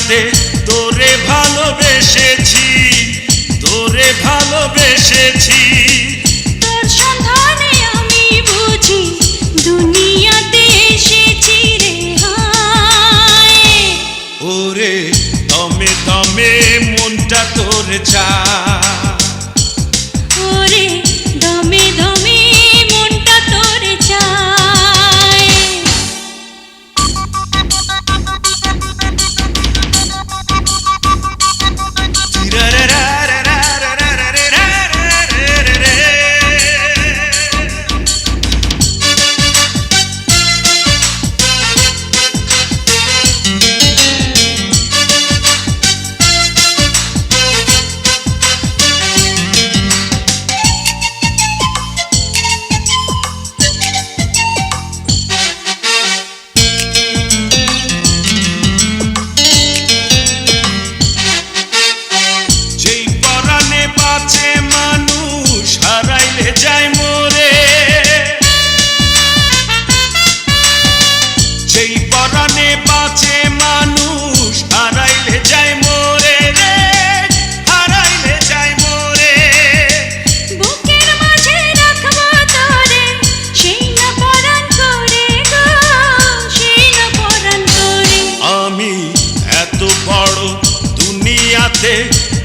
দুনিয়াতে তোরে ভালোবেসেছি, তোরে ভালোবেসেছি। তোর সন্ধানে আমি বুঝি দুনিয়াতে এসেছি রে হায়। ওরে দমে দমে মনটা তোর চায়, ওরে দমে দমে মনটা তোর চায়।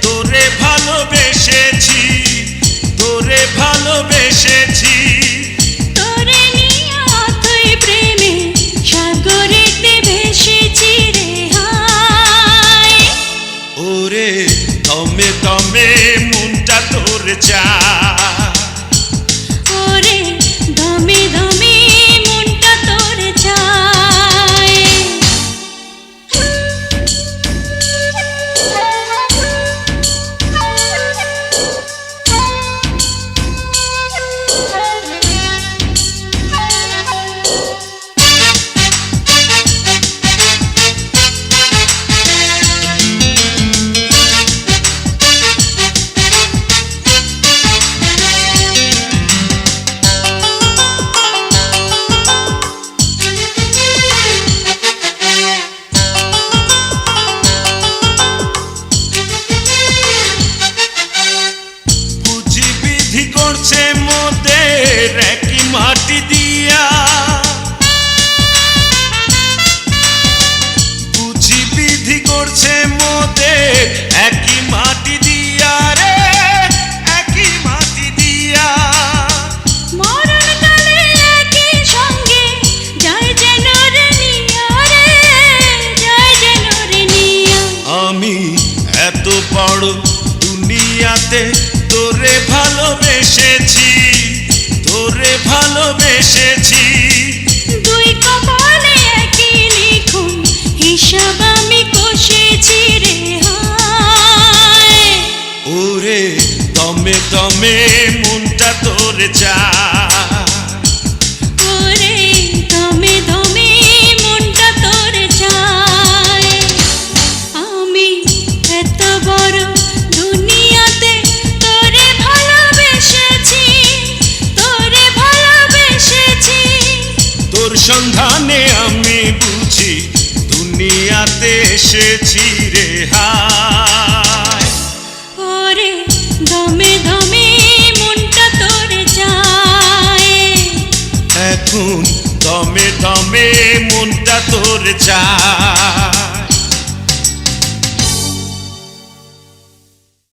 তোরে ভালোবেসেছি, তোরে ভালোবেসেছি। তোরে নিয়ে অথই প্রেমে সাগরেতে ভেসেছি রে হায়। ওরে দমে দমে মনটা তোর চায়, ওরে দমে দমে মনটা তোর চায়। করছে মোদের একই মাটি দিয়া, বুঝি বিধি করছে মোদের একই মাটি দিয়া রে, একই মাটি দিয়া। মরণকালে একই সঙ্গে যায় যেন রে নিয়া রে, যায় যেন রে নিয়া। আমি এত বড় দুনিয়াতে তোরে ভালোবেসেছি, তোরে ভালোবেসেছি। দুই কপালে একই লিখন হিসাব আমি কষেছি রে হায়। ওরে দমে দমে মনটা তোর চায়, ওরে দমে দমে মনটা তোর চায়। আমি এত বড় দুনিয়াতে তোরে ভালোবেসেছি, তোরে ভালোবেসেছি। তোর সন্ধানে আমি বুঝি দুনিয়াতে এসেছি রে হায়। ওরে দমে দমে মনটা তোর চায়, এখন দমে দমে মনটা তোর চায়।